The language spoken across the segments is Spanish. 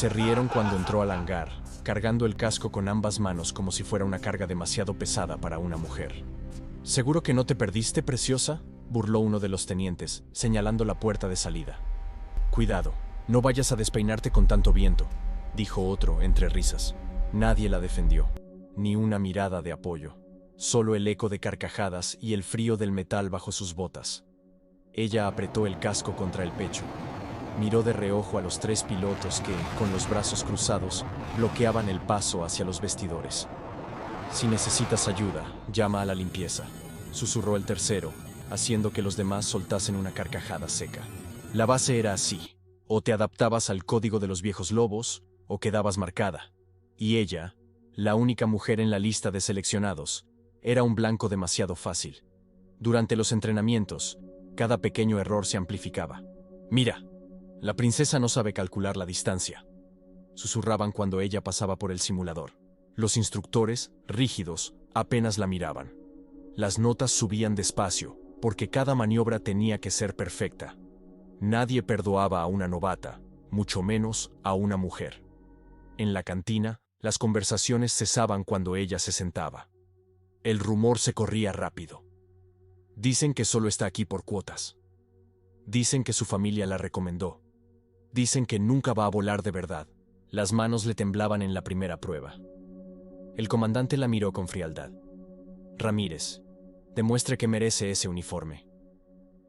Se rieron cuando entró al hangar, cargando el casco con ambas manos como si fuera una carga demasiado pesada para una mujer. ¿Seguro que no te perdiste, preciosa?, burló uno de los tenientes, señalando la puerta de salida. Cuidado, no vayas a despeinarte con tanto viento, dijo otro entre risas. Nadie la defendió, ni una mirada de apoyo, solo el eco de carcajadas y el frío del metal bajo sus botas. Ella apretó el casco contra el pecho. Miró de reojo a los tres pilotos que, con los brazos cruzados, bloqueaban el paso hacia los vestidores. Si necesitas ayuda, llama a la limpieza, susurró el tercero, haciendo que los demás soltasen una carcajada seca. La base era así: o te adaptabas al código de los viejos lobos, o quedabas marcada. Y ella, la única mujer en la lista de seleccionados, era un blanco demasiado fácil. Durante los entrenamientos, cada pequeño error se amplificaba. «Mira, la princesa no sabe calcular la distancia», susurraban cuando ella pasaba por el simulador. Los instructores, rígidos, apenas la miraban. Las notas subían despacio, porque cada maniobra tenía que ser perfecta. Nadie perdoaba a una novata, mucho menos a una mujer. En la cantina, las conversaciones cesaban cuando ella se sentaba. El rumor se corría rápido. Dicen que solo está aquí por cuotas. Dicen que su familia la recomendó. Dicen que nunca va a volar de verdad. Las manos le temblaban en la primera prueba. El comandante la miró con frialdad. Ramírez, demuestre que merece ese uniforme.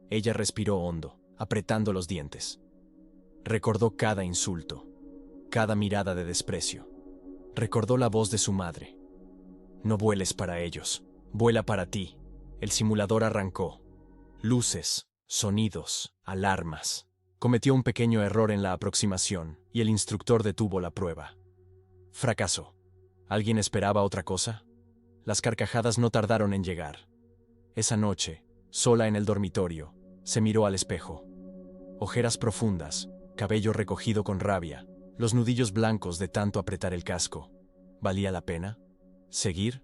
Ella respiró hondo, apretando los dientes. Recordó cada insulto, cada mirada de desprecio. Recordó la voz de su madre. No vueles para ellos, vuela para ti. El simulador arrancó. Luces, sonidos, alarmas. Cometió un pequeño error en la aproximación y el instructor detuvo la prueba. Fracasó. ¿Alguien esperaba otra cosa? Las carcajadas no tardaron en llegar. Esa noche, sola en el dormitorio, se miró al espejo. Ojeras profundas, cabello recogido con rabia, los nudillos blancos de tanto apretar el casco. ¿Valía la pena? ¿Seguir?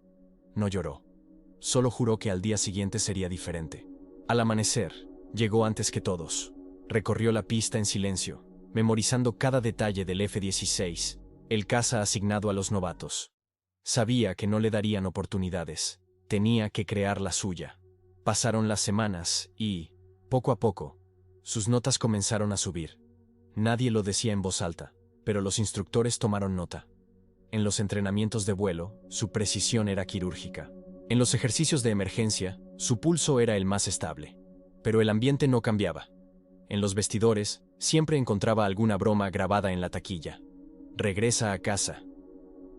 No lloró. Solo juró que al día siguiente sería diferente. Al amanecer, llegó antes que todos. Recorrió la pista en silencio, memorizando cada detalle del F-16, el caza asignado a los novatos. Sabía que no le darían oportunidades. Tenía que crear la suya. Pasaron las semanas y, poco a poco, sus notas comenzaron a subir. Nadie lo decía en voz alta, pero los instructores tomaron nota. En los entrenamientos de vuelo, su precisión era quirúrgica. En los ejercicios de emergencia, su pulso era el más estable. Pero el ambiente no cambiaba. En los vestidores, siempre encontraba alguna broma grabada en la taquilla. Regresa a casa.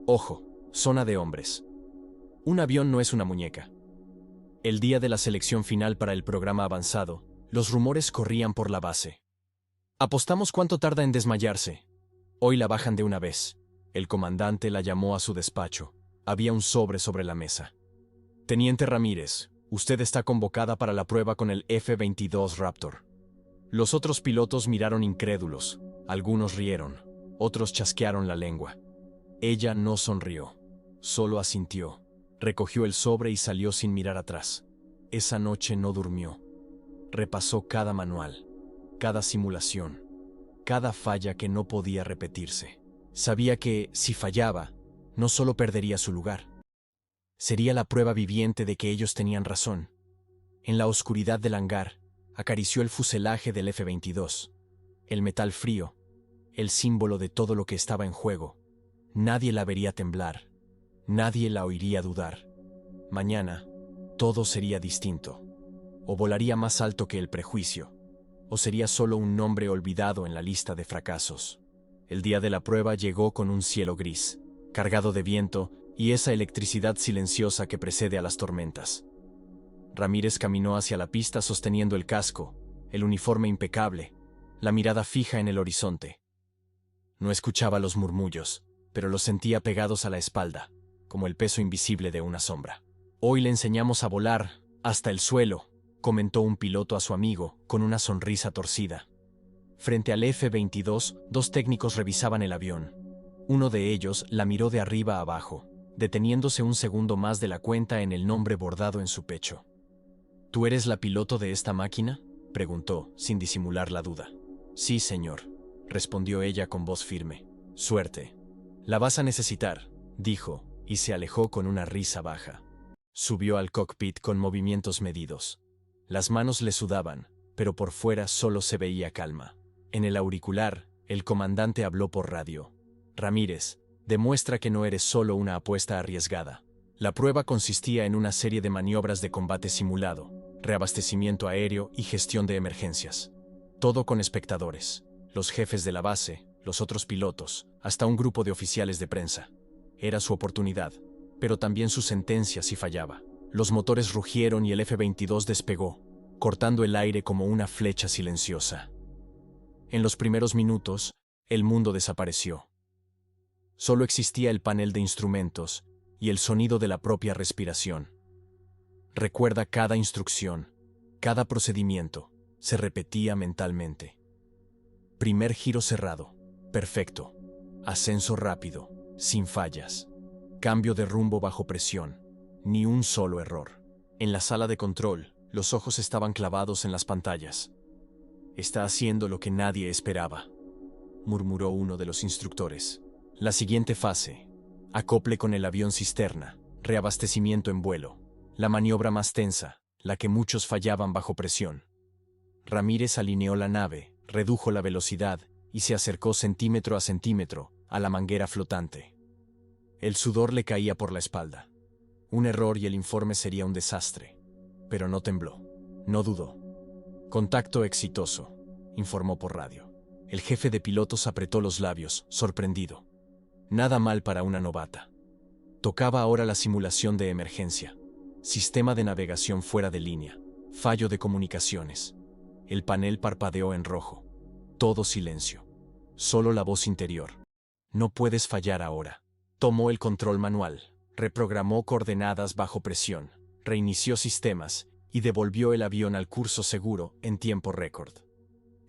Ojo, zona de hombres. Un avión no es una muñeca. El día de la selección final para el programa avanzado, los rumores corrían por la base. Apostamos cuánto tarda en desmayarse. Hoy la bajan de una vez. El comandante la llamó a su despacho. Había un sobre la mesa. Teniente Ramírez, usted está convocada para la prueba con el F-22 Raptor. Los otros pilotos miraron incrédulos. Algunos rieron, otros chasquearon la lengua. Ella no sonrió, solo asintió. Recogió el sobre y salió sin mirar atrás. Esa noche no durmió. Repasó cada manual, cada simulación, cada falla que no podía repetirse. Sabía que, si fallaba, no solo perdería su lugar. Sería la prueba viviente de que ellos tenían razón. En la oscuridad del hangar, acarició el fuselaje del F-22. El metal frío, el símbolo de todo lo que estaba en juego. Nadie la vería temblar. Nadie la oiría dudar. Mañana, todo sería distinto. O volaría más alto que el prejuicio, o sería solo un nombre olvidado en la lista de fracasos. El día de la prueba llegó con un cielo gris, cargado de viento y esa electricidad silenciosa que precede a las tormentas. Ramírez caminó hacia la pista sosteniendo el casco, el uniforme impecable, la mirada fija en el horizonte. No escuchaba los murmullos, pero los sentía pegados a la espalda, como el peso invisible de una sombra. «Hoy le enseñamos a volar, hasta el suelo», comentó un piloto a su amigo, con una sonrisa torcida. Frente al F-22, dos técnicos revisaban el avión. Uno de ellos la miró de arriba a abajo, deteniéndose un segundo más de la cuenta en el nombre bordado en su pecho. «¿Tú eres la piloto de esta máquina?», preguntó, sin disimular la duda. «Sí, señor», respondió ella con voz firme. Suerte. La vas a necesitar, dijo, y se alejó con una risa baja. Subió al cockpit con movimientos medidos. Las manos le sudaban, pero por fuera solo se veía calma. En el auricular, el comandante habló por radio. Ramírez, demuestra que no eres solo una apuesta arriesgada. La prueba consistía en una serie de maniobras de combate simulado, reabastecimiento aéreo y gestión de emergencias. Todo con espectadores, los jefes de la base, los otros pilotos, hasta un grupo de oficiales de prensa. Era su oportunidad, pero también su sentencia si fallaba. Los motores rugieron y el F-22 despegó, cortando el aire como una flecha silenciosa. En los primeros minutos, el mundo desapareció. Solo existía el panel de instrumentos y el sonido de la propia respiración. Recuerda cada instrucción, cada procedimiento, se repetía mentalmente. Primer giro cerrado, perfecto. Ascenso rápido, sin fallas. Cambio de rumbo bajo presión, ni un solo error. En la sala de control, los ojos estaban clavados en las pantallas. Está haciendo lo que nadie esperaba, murmuró uno de los instructores. La siguiente fase: acople con el avión cisterna, reabastecimiento en vuelo. La maniobra más tensa, la que muchos fallaban bajo presión. Ramírez alineó la nave, redujo la velocidad y se acercó centímetro a centímetro a la manguera flotante. El sudor le caía por la espalda. Un error y el informe sería un desastre. Pero no tembló, no dudó. Contacto exitoso, informó por radio. El jefe de pilotos apretó los labios, sorprendido. Nada mal para una novata. Tocaba ahora la simulación de emergencia. Sistema de navegación fuera de línea. Fallo de comunicaciones. El panel parpadeó en rojo. Todo silencio. Solo la voz interior. No puedes fallar ahora. Tomó el control manual, reprogramó coordenadas bajo presión, reinició sistemas y devolvió el avión al curso seguro en tiempo récord.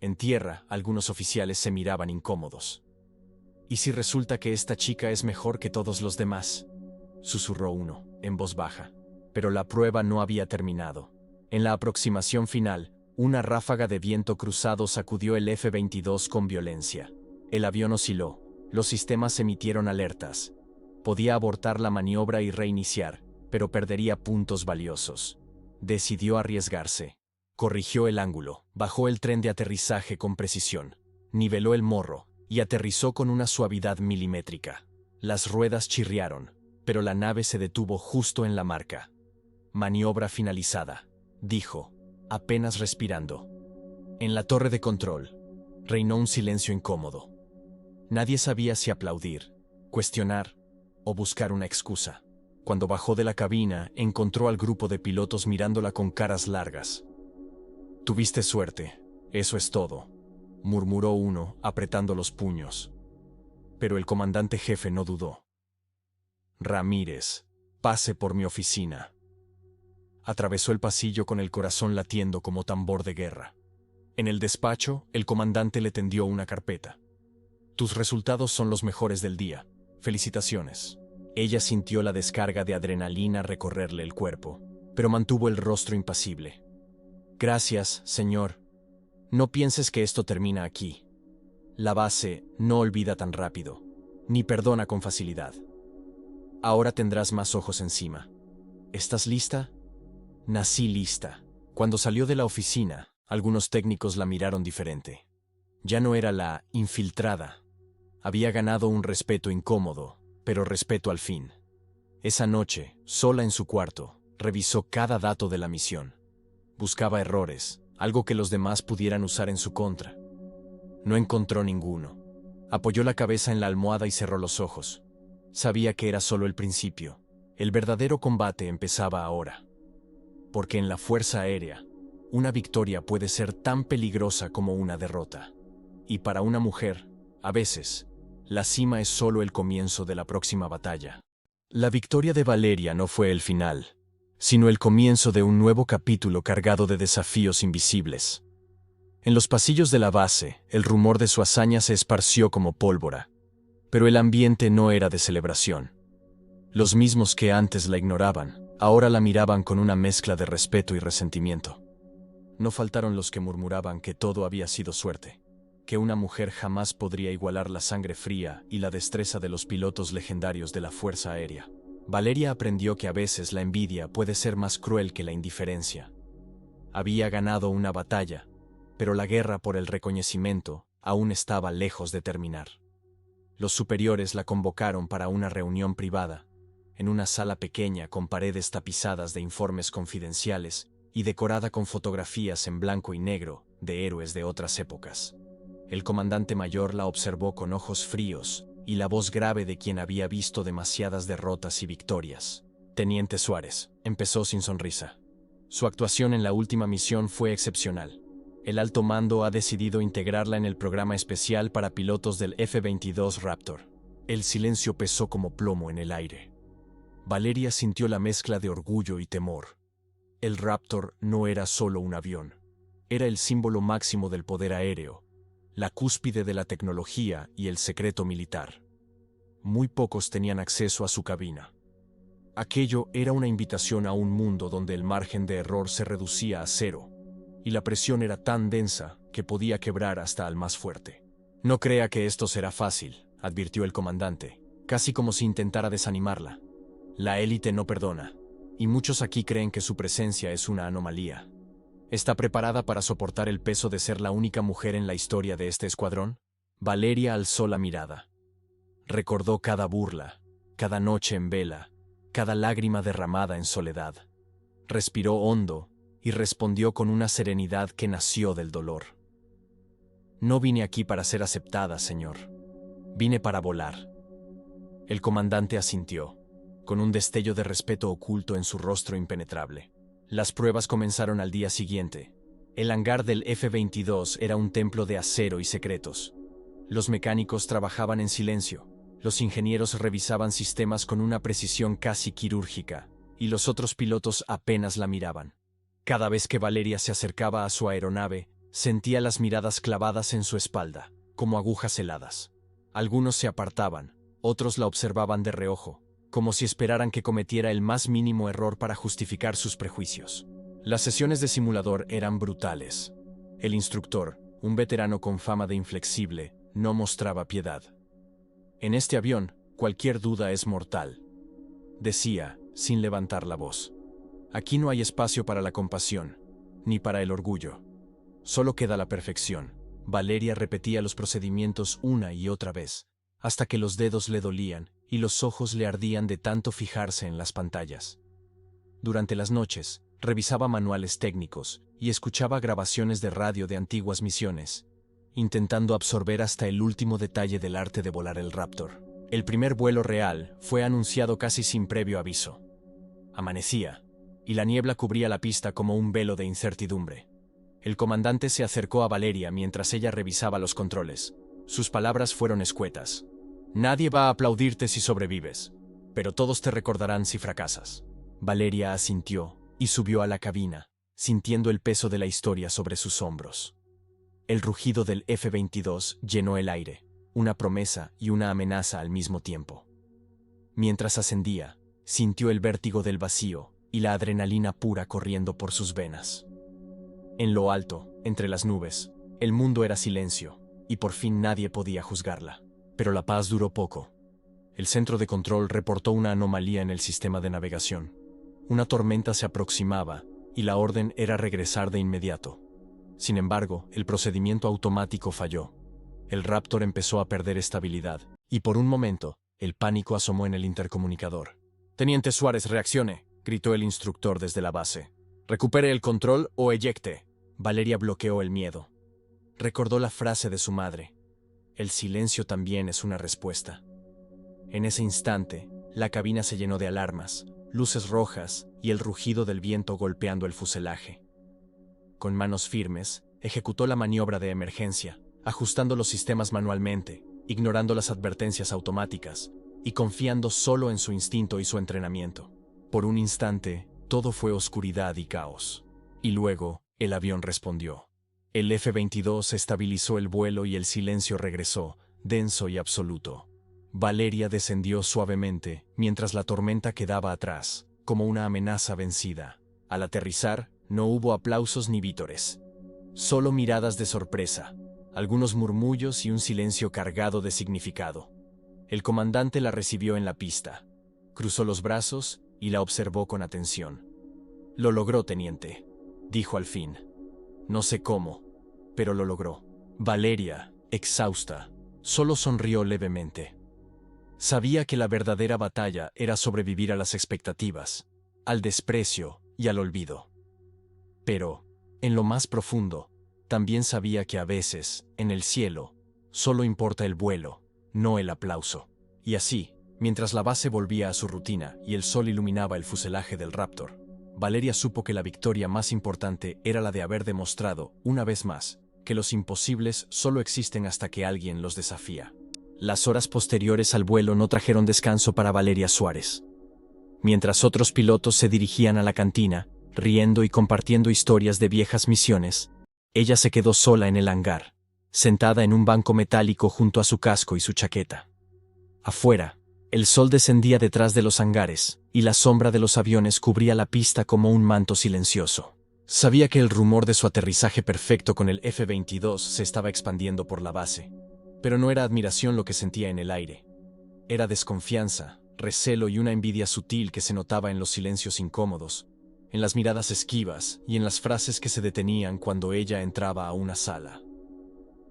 En tierra, algunos oficiales se miraban incómodos. ¿Y si resulta que esta chica es mejor que todos los demás?, susurró uno, en voz baja. Pero la prueba no había terminado. En la aproximación final, una ráfaga de viento cruzado sacudió el F-22 con violencia. El avión osciló, los sistemas emitieron alertas. Podía abortar la maniobra y reiniciar, pero perdería puntos valiosos. Decidió arriesgarse. Corrigió el ángulo, bajó el tren de aterrizaje con precisión, niveló el morro y aterrizó con una suavidad milimétrica. Las ruedas chirriaron, pero la nave se detuvo justo en la marca. Maniobra finalizada, dijo, apenas respirando. En la torre de control, reinó un silencio incómodo. Nadie sabía si aplaudir, cuestionar o buscar una excusa. Cuando bajó de la cabina, encontró al grupo de pilotos mirándola con caras largas. «Tuviste suerte, eso es todo», murmuró uno, apretando los puños. Pero el comandante jefe no dudó. «Ramírez, pase por mi oficina». Atravesó el pasillo con el corazón latiendo como tambor de guerra. En el despacho, el comandante le tendió una carpeta. «Tus resultados son los mejores del día. Felicitaciones». Ella sintió la descarga de adrenalina recorrerle el cuerpo, pero mantuvo el rostro impasible. «Gracias, señor. No pienses que esto termina aquí. La base no olvida tan rápido, ni perdona con facilidad. Ahora tendrás más ojos encima. ¿Estás lista?» «Nací lista». Cuando salió de la oficina, algunos técnicos la miraron diferente. Ya no era la infiltrada. Había ganado un respeto incómodo, pero respeto al fin. Esa noche, sola en su cuarto, revisó cada dato de la misión. Buscaba errores, algo que los demás pudieran usar en su contra. No encontró ninguno. Apoyó la cabeza en la almohada y cerró los ojos. Sabía que era solo el principio. El verdadero combate empezaba ahora. Porque en la Fuerza Aérea, una victoria puede ser tan peligrosa como una derrota. Y para una mujer, a veces, la cima es solo el comienzo de la próxima batalla. La victoria de Valeria no fue el final, sino el comienzo de un nuevo capítulo cargado de desafíos invisibles. En los pasillos de la base, el rumor de su hazaña se esparció como pólvora, pero el ambiente no era de celebración. Los mismos que antes la ignoraban, ahora la miraban con una mezcla de respeto y resentimiento. No faltaron los que murmuraban que todo había sido suerte, que una mujer jamás podría igualar la sangre fría y la destreza de los pilotos legendarios de la Fuerza Aérea. Valeria aprendió que a veces la envidia puede ser más cruel que la indiferencia. Había ganado una batalla, pero la guerra por el reconocimiento aún estaba lejos de terminar. Los superiores la convocaron para una reunión privada, en una sala pequeña con paredes tapizadas de informes confidenciales y decorada con fotografías en blanco y negro de héroes de otras épocas. El comandante mayor la observó con ojos fríos y la voz grave de quien había visto demasiadas derrotas y victorias. Teniente Suárez, empezó sin sonrisa. Su actuación en la última misión fue excepcional. El alto mando ha decidido integrarla en el programa especial para pilotos del F-22 Raptor. El silencio pesó como plomo en el aire. Valeria sintió la mezcla de orgullo y temor. El Raptor no era solo un avión. Era el símbolo máximo del poder aéreo, la cúspide de la tecnología y el secreto militar. Muy pocos tenían acceso a su cabina. Aquello era una invitación a un mundo donde el margen de error se reducía a cero, y la presión era tan densa que podía quebrar hasta al más fuerte. No crea que esto será fácil, advirtió el comandante, casi como si intentara desanimarla. La élite no perdona, y muchos aquí creen que su presencia es una anomalía. ¿Está preparada para soportar el peso de ser la única mujer en la historia de este escuadrón? Valeria alzó la mirada. Recordó cada burla, cada noche en vela, cada lágrima derramada en soledad. Respiró hondo y respondió con una serenidad que nació del dolor. No vine aquí para ser aceptada, señor. Vine para volar. El comandante asintió, con un destello de respeto oculto en su rostro impenetrable. Las pruebas comenzaron al día siguiente. El hangar del F-22 era un templo de acero y secretos. Los mecánicos trabajaban en silencio, los ingenieros revisaban sistemas con una precisión casi quirúrgica, y los otros pilotos apenas la miraban. Cada vez que Valeria se acercaba a su aeronave, sentía las miradas clavadas en su espalda, como agujas heladas. Algunos se apartaban, otros la observaban de reojo, como si esperaran que cometiera el más mínimo error para justificar sus prejuicios. Las sesiones de simulador eran brutales. El instructor, un veterano con fama de inflexible, no mostraba piedad. En este avión, cualquier duda es mortal, decía, sin levantar la voz. Aquí no hay espacio para la compasión, ni para el orgullo. Solo queda la perfección. Valeria repetía los procedimientos una y otra vez, hasta que los dedos le dolían y los ojos le ardían de tanto fijarse en las pantallas. Durante las noches, revisaba manuales técnicos y escuchaba grabaciones de radio de antiguas misiones, intentando absorber hasta el último detalle del arte de volar el Raptor. El primer vuelo real fue anunciado casi sin previo aviso. Amanecía, y la niebla cubría la pista como un velo de incertidumbre. El comandante se acercó a Valeria mientras ella revisaba los controles. Sus palabras fueron escuetas. Nadie va a aplaudirte si sobrevives, pero todos te recordarán si fracasas. Valeria asintió y subió a la cabina, sintiendo el peso de la historia sobre sus hombros. El rugido del F-22 llenó el aire, una promesa y una amenaza al mismo tiempo. Mientras ascendía, sintió el vértigo del vacío y la adrenalina pura corriendo por sus venas. En lo alto, entre las nubes, el mundo era silencio, y por fin nadie podía juzgarla. Pero la paz duró poco. El centro de control reportó una anomalía en el sistema de navegación. Una tormenta se aproximaba, y la orden era regresar de inmediato. Sin embargo, el procedimiento automático falló. El Raptor empezó a perder estabilidad, y por un momento, el pánico asomó en el intercomunicador. «Teniente Suárez, reaccione», gritó el instructor desde la base. «Recupere el control o eyecte». Valeria bloqueó el miedo. Recordó la frase de su madre. El silencio también es una respuesta. En ese instante, la cabina se llenó de alarmas, luces rojas y el rugido del viento golpeando el fuselaje. Con manos firmes, ejecutó la maniobra de emergencia, ajustando los sistemas manualmente, ignorando las advertencias automáticas y confiando solo en su instinto y su entrenamiento. Por un instante, todo fue oscuridad y caos. Y luego, el avión respondió. El F-22 estabilizó el vuelo y el silencio regresó, denso y absoluto. Valeria descendió suavemente, mientras la tormenta quedaba atrás, como una amenaza vencida. Al aterrizar, no hubo aplausos ni vítores. Solo miradas de sorpresa. algunos murmullos y un silencio cargado de significado. El comandante la recibió en la pista, cruzó los brazos y la observó con atención. «Lo logró, teniente», dijo al fin. «No sé cómo, pero lo logró». Valeria, exhausta, solo sonrió levemente. Sabía que la verdadera batalla era sobrevivir a las expectativas, al desprecio y al olvido. Pero, en lo más profundo, también sabía que a veces, en el cielo, solo importa el vuelo, no el aplauso. Y así, mientras la base volvía a su rutina y el sol iluminaba el fuselaje del Raptor, Valeria supo que la victoria más importante era la de haber demostrado, una vez más, que los imposibles solo existen hasta que alguien los desafía. Las horas posteriores al vuelo no trajeron descanso para Valeria Suárez. Mientras otros pilotos se dirigían a la cantina, riendo y compartiendo historias de viejas misiones, ella se quedó sola en el hangar, sentada en un banco metálico junto a su casco y su chaqueta. Afuera, el sol descendía detrás de los hangares, y la sombra de los aviones cubría la pista como un manto silencioso. Sabía que el rumor de su aterrizaje perfecto con el F-22 se estaba expandiendo por la base, pero no era admiración lo que sentía en el aire. Era desconfianza, recelo y una envidia sutil que se notaba en los silencios incómodos, en las miradas esquivas y en las frases que se detenían cuando ella entraba a una sala.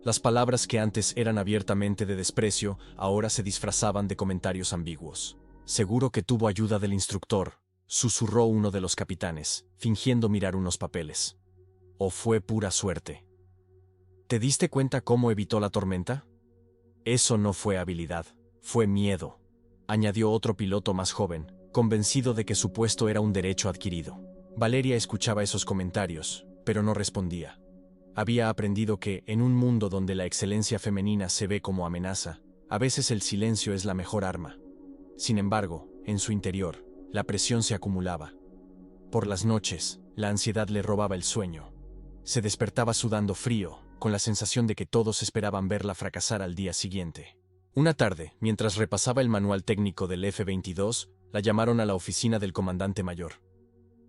Las palabras que antes eran abiertamente de desprecio, ahora se disfrazaban de comentarios ambiguos. «Seguro que tuvo ayuda del instructor», susurró uno de los capitanes, fingiendo mirar unos papeles. «¿O fue pura suerte? ¿Te diste cuenta cómo evitó la tormenta? Eso no fue habilidad, fue miedo», añadió otro piloto más joven, convencido de que su puesto era un derecho adquirido. Valeria escuchaba esos comentarios, pero no respondía. Había aprendido que, en un mundo donde la excelencia femenina se ve como amenaza, a veces el silencio es la mejor arma. Sin embargo, en su interior, la presión se acumulaba. Por las noches, la ansiedad le robaba el sueño. Se despertaba sudando frío, con la sensación de que todos esperaban verla fracasar al día siguiente. Una tarde, mientras repasaba el manual técnico del F-22, la llamaron a la oficina del comandante mayor.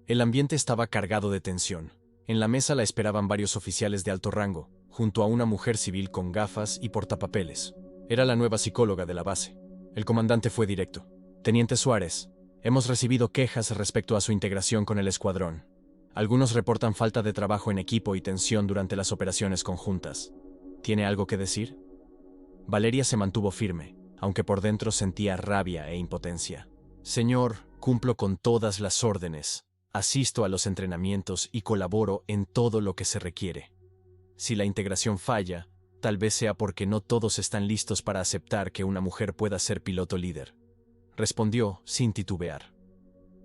El ambiente estaba cargado de tensión. En la mesa la esperaban varios oficiales de alto rango, junto a una mujer civil con gafas y portapapeles. Era la nueva psicóloga de la base. El comandante fue directo. «Teniente Suárez, hemos recibido quejas respecto a su integración con el escuadrón. Algunos reportan falta de trabajo en equipo y tensión durante las operaciones conjuntas. ¿Tiene algo que decir?» Valeria se mantuvo firme, aunque por dentro sentía rabia e impotencia. «Señor, cumplo con todas las órdenes. Asisto a los entrenamientos y colaboro en todo lo que se requiere. Si la integración falla, tal vez sea porque no todos están listos para aceptar que una mujer pueda ser piloto líder», respondió sin titubear.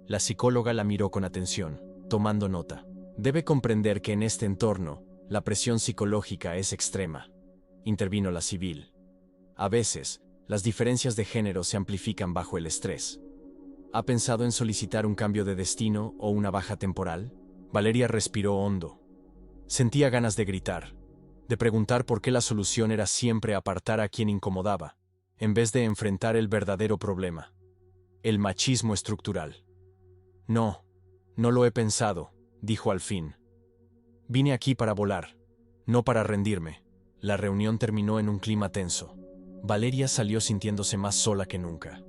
La psicóloga la miró con atención, tomando nota. «Debe comprender que en este entorno, la presión psicológica es extrema», intervino la civil. «A veces, las diferencias de género se amplifican bajo el estrés. ¿Ha pensado en solicitar un cambio de destino o una baja temporal?» Valeria respiró hondo. Sentía ganas de gritar, de preguntar por qué la solución era siempre apartar a quien incomodaba, en vez de enfrentar el verdadero problema: el machismo estructural. «No, no lo he pensado», dijo al fin. «Vine aquí para volar, no para rendirme». La reunión terminó en un clima tenso. Valeria salió sintiéndose más sola que nunca.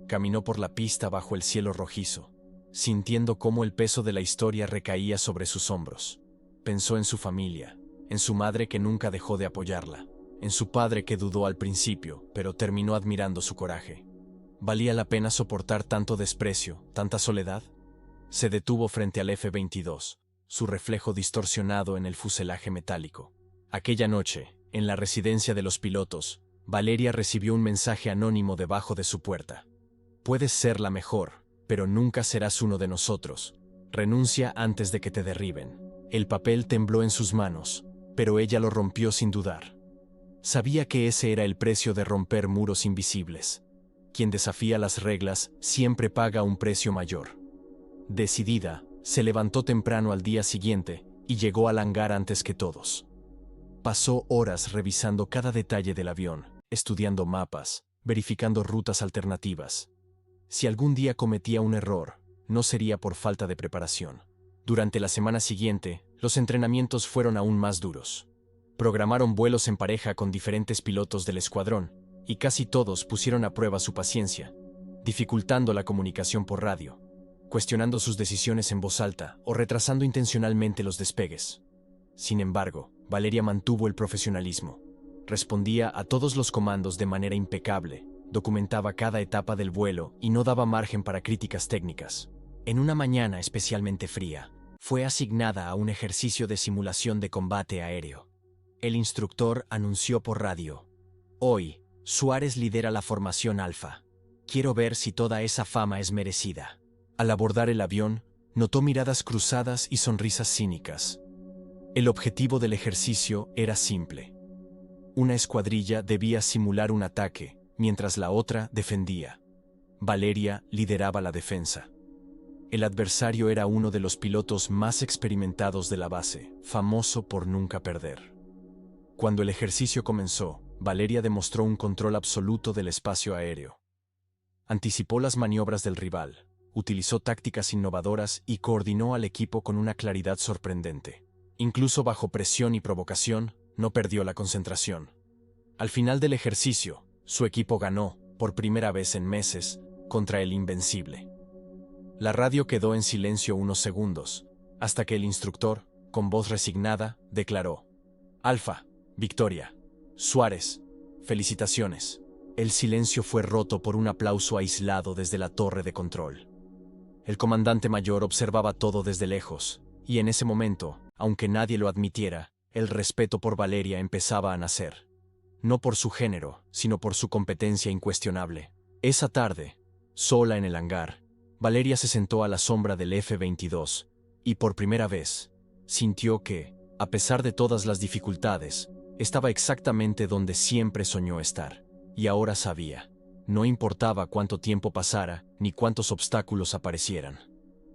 Caminó por la pista bajo el cielo rojizo, sintiendo cómo el peso de la historia recaía sobre sus hombros. Pensó en su familia, en su madre que nunca dejó de apoyarla, en su padre que dudó al principio, pero terminó admirando su coraje. ¿Valía la pena soportar tanto desprecio, tanta soledad? Se detuvo frente al F-22, su reflejo distorsionado en el fuselaje metálico. Aquella noche, en la residencia de los pilotos, Valeria recibió un mensaje anónimo debajo de su puerta. «Puedes ser la mejor, pero nunca serás uno de nosotros. Renuncia antes de que te derriben». El papel tembló en sus manos, pero ella lo rompió sin dudar. Sabía que ese era el precio de romper muros invisibles. Quien desafía las reglas siempre paga un precio mayor. Decidida, se levantó temprano al día siguiente y llegó al hangar antes que todos. Pasó horas revisando cada detalle del avión, estudiando mapas, verificando rutas alternativas. Si algún día cometía un error, no sería por falta de preparación. Durante la semana siguiente, los entrenamientos fueron aún más duros. Programaron vuelos en pareja con diferentes pilotos del escuadrón, y casi todos pusieron a prueba su paciencia, dificultando la comunicación por radio, cuestionando sus decisiones en voz alta o retrasando intencionalmente los despegues. Sin embargo, Valeria mantuvo el profesionalismo. Respondía a todos los comandos de manera impecable, documentaba cada etapa del vuelo y no daba margen para críticas técnicas. En una mañana especialmente fría, fue asignada a un ejercicio de simulación de combate aéreo. El instructor anunció por radio: «Hoy, Suárez lidera la formación Alfa. Quiero ver si toda esa fama es merecida». Al abordar el avión, notó miradas cruzadas y sonrisas cínicas. El objetivo del ejercicio era simple. Una escuadrilla debía simular un ataque, mientras la otra defendía. Valeria lideraba la defensa. El adversario era uno de los pilotos más experimentados de la base, famoso por nunca perder. Cuando el ejercicio comenzó, Valeria demostró un control absoluto del espacio aéreo. Anticipó las maniobras del rival, utilizó tácticas innovadoras y coordinó al equipo con una claridad sorprendente. Incluso bajo presión y provocación, no perdió la concentración. Al final del ejercicio, su equipo ganó, por primera vez en meses, contra el invencible. La radio quedó en silencio unos segundos, hasta que el instructor, con voz resignada, declaró: «Alfa, victoria. Suárez, felicitaciones». El silencio fue roto por un aplauso aislado desde la torre de control. El comandante mayor observaba todo desde lejos, y en ese momento, aunque nadie lo admitiera, el respeto por Valeria empezaba a nacer. No por su género, sino por su competencia incuestionable. Esa tarde, sola en el hangar, Valeria se sentó a la sombra del F-22, y por primera vez, sintió que, a pesar de todas las dificultades, estaba exactamente donde siempre soñó estar. Y ahora sabía, no importaba cuánto tiempo pasara, ni cuántos obstáculos aparecieran.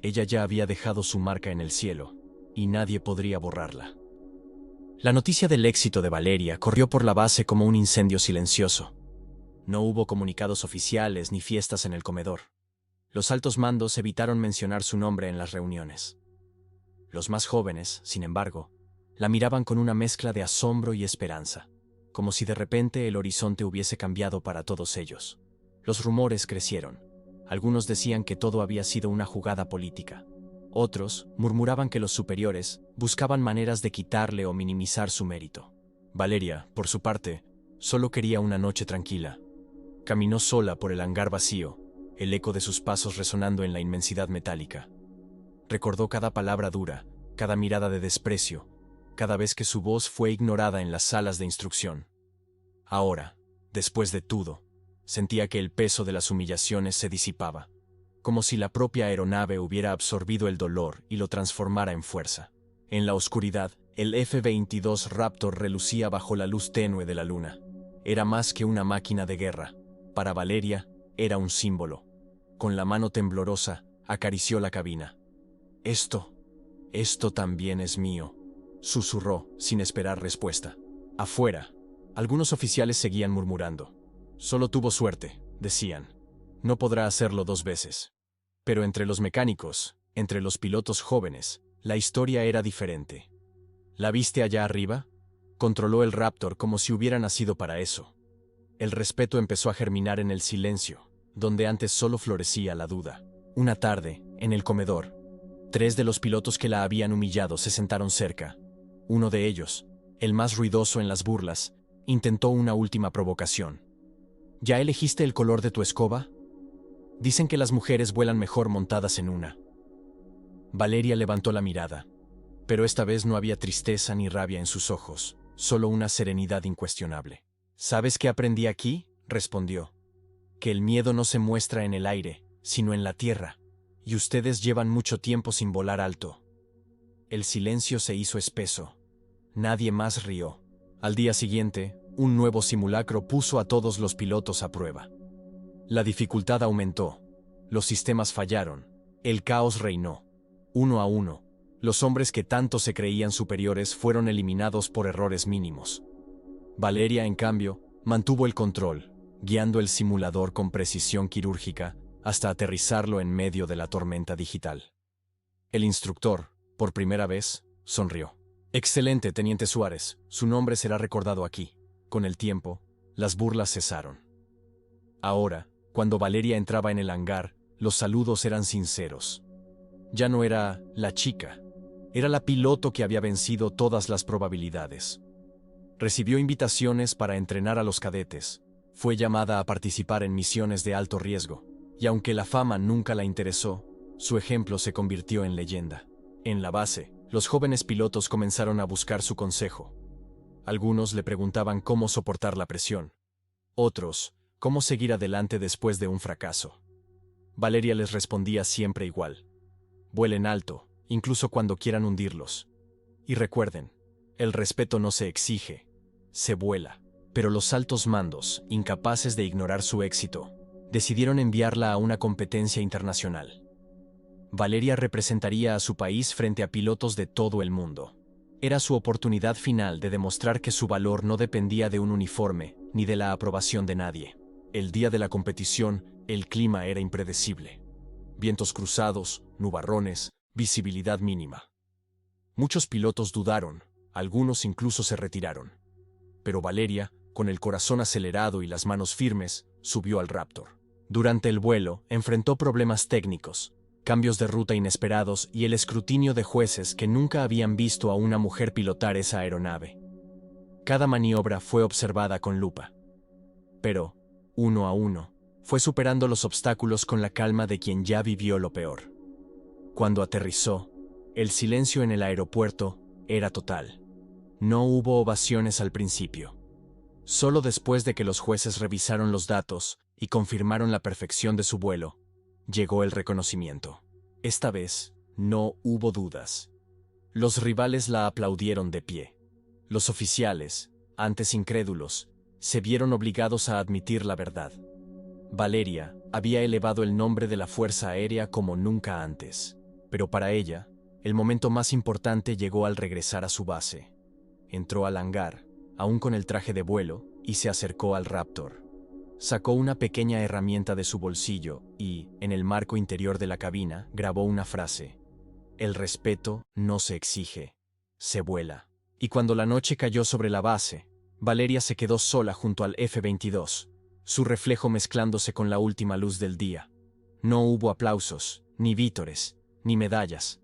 Ella ya había dejado su marca en el cielo, y nadie podría borrarla. La noticia del éxito de Valeria corrió por la base como un incendio silencioso. No hubo comunicados oficiales ni fiestas en el comedor. Los altos mandos evitaron mencionar su nombre en las reuniones. Los más jóvenes, sin embargo, la miraban con una mezcla de asombro y esperanza, como si de repente el horizonte hubiese cambiado para todos ellos. Los rumores crecieron. Algunos decían que todo había sido una jugada política. Otros murmuraban que los superiores buscaban maneras de quitarle o minimizar su mérito. Valeria, por su parte, solo quería una noche tranquila. Caminó sola por el hangar vacío, el eco de sus pasos resonando en la inmensidad metálica. Recordó cada palabra dura, cada mirada de desprecio, cada vez que su voz fue ignorada en las salas de instrucción. Ahora, después de todo, sentía que el peso de las humillaciones se disipaba, como si la propia aeronave hubiera absorbido el dolor y lo transformara en fuerza. En la oscuridad, el F-22 Raptor relucía bajo la luz tenue de la luna. Era más que una máquina de guerra. Para Valeria, era un símbolo. Con la mano temblorosa, acarició la cabina. Esto también es mío», susurró, sin esperar respuesta. Afuera, algunos oficiales seguían murmurando. «Solo tuvo suerte», decían. «No podrá hacerlo 2 veces». Pero entre los mecánicos, entre los pilotos jóvenes, la historia era diferente. «¿La viste allá arriba?», controló el Raptor como si hubiera nacido para eso. El respeto empezó a germinar en el silencio, donde antes solo florecía la duda. Una tarde, en el comedor, 3 de los pilotos que la habían humillado se sentaron cerca. Uno de ellos, el más ruidoso en las burlas, intentó una última provocación. «¿Ya elegiste el color de tu escoba? Dicen que las mujeres vuelan mejor montadas en una». Valeria levantó la mirada, pero esta vez no había tristeza ni rabia en sus ojos, solo una serenidad incuestionable. «¿Sabes qué aprendí aquí?», respondió. «Que el miedo no se muestra en el aire, sino en la tierra, y ustedes llevan mucho tiempo sin volar alto». El silencio se hizo espeso. Nadie más rió. Al día siguiente, un nuevo simulacro puso a todos los pilotos a prueba. La dificultad aumentó. Los sistemas fallaron. El caos reinó. 1 a 1, los hombres que tanto se creían superiores fueron eliminados por errores mínimos. Valeria, en cambio, mantuvo el control, guiando el simulador con precisión quirúrgica hasta aterrizarlo en medio de la tormenta digital. El instructor, por primera vez, sonrió. Excelente, Teniente Suárez. Su nombre será recordado aquí. Con el tiempo, las burlas cesaron. Ahora, cuando Valeria entraba en el hangar, los saludos eran sinceros. Ya no era la chica, era la piloto que había vencido todas las probabilidades. Recibió invitaciones para entrenar a los cadetes, fue llamada a participar en misiones de alto riesgo, y aunque la fama nunca la interesó, su ejemplo se convirtió en leyenda. En la base, los jóvenes pilotos comenzaron a buscar su consejo. Algunos le preguntaban cómo soportar la presión. Otros, cómo seguir adelante después de un fracaso. Valeria les respondía siempre igual. Vuelen alto, incluso cuando quieran hundirlos. Y recuerden, el respeto no se exige, se vuela. Pero los altos mandos, incapaces de ignorar su éxito, decidieron enviarla a una competencia internacional. Valeria representaría a su país frente a pilotos de todo el mundo. Era su oportunidad final de demostrar que su valor no dependía de un uniforme ni de la aprobación de nadie. El día de la competición, el clima era impredecible. Vientos cruzados, nubarrones, visibilidad mínima. Muchos pilotos dudaron, algunos incluso se retiraron. Pero Valeria, con el corazón acelerado y las manos firmes, subió al Raptor. Durante el vuelo, enfrentó problemas técnicos, cambios de ruta inesperados y el escrutinio de jueces que nunca habían visto a una mujer pilotar esa aeronave. Cada maniobra fue observada con lupa. Pero, uno a uno, fue superando los obstáculos con la calma de quien ya vivió lo peor. Cuando aterrizó, el silencio en el aeropuerto era total. No hubo ovaciones al principio. Solo después de que los jueces revisaron los datos y confirmaron la perfección de su vuelo, llegó el reconocimiento. Esta vez, no hubo dudas. Los rivales la aplaudieron de pie. Los oficiales, antes incrédulos, se vieron obligados a admitir la verdad. Valeria había elevado el nombre de la Fuerza Aérea como nunca antes. Pero para ella, el momento más importante llegó al regresar a su base. Entró al hangar, aún con el traje de vuelo, y se acercó al Raptor. Sacó una pequeña herramienta de su bolsillo y, en el marco interior de la cabina, grabó una frase. El respeto no se exige, se vuela. Y cuando la noche cayó sobre la base, Valeria se quedó sola junto al F-22, su reflejo mezclándose con la última luz del día. No hubo aplausos, ni vítores, ni medallas.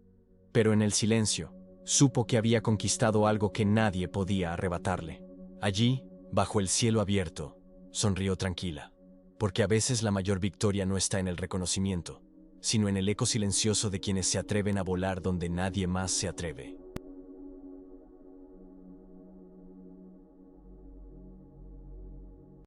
Pero en el silencio, supo que había conquistado algo que nadie podía arrebatarle. Allí, bajo el cielo abierto, sonrió tranquila, porque a veces la mayor victoria no está en el reconocimiento, sino en el eco silencioso de quienes se atreven a volar donde nadie más se atreve.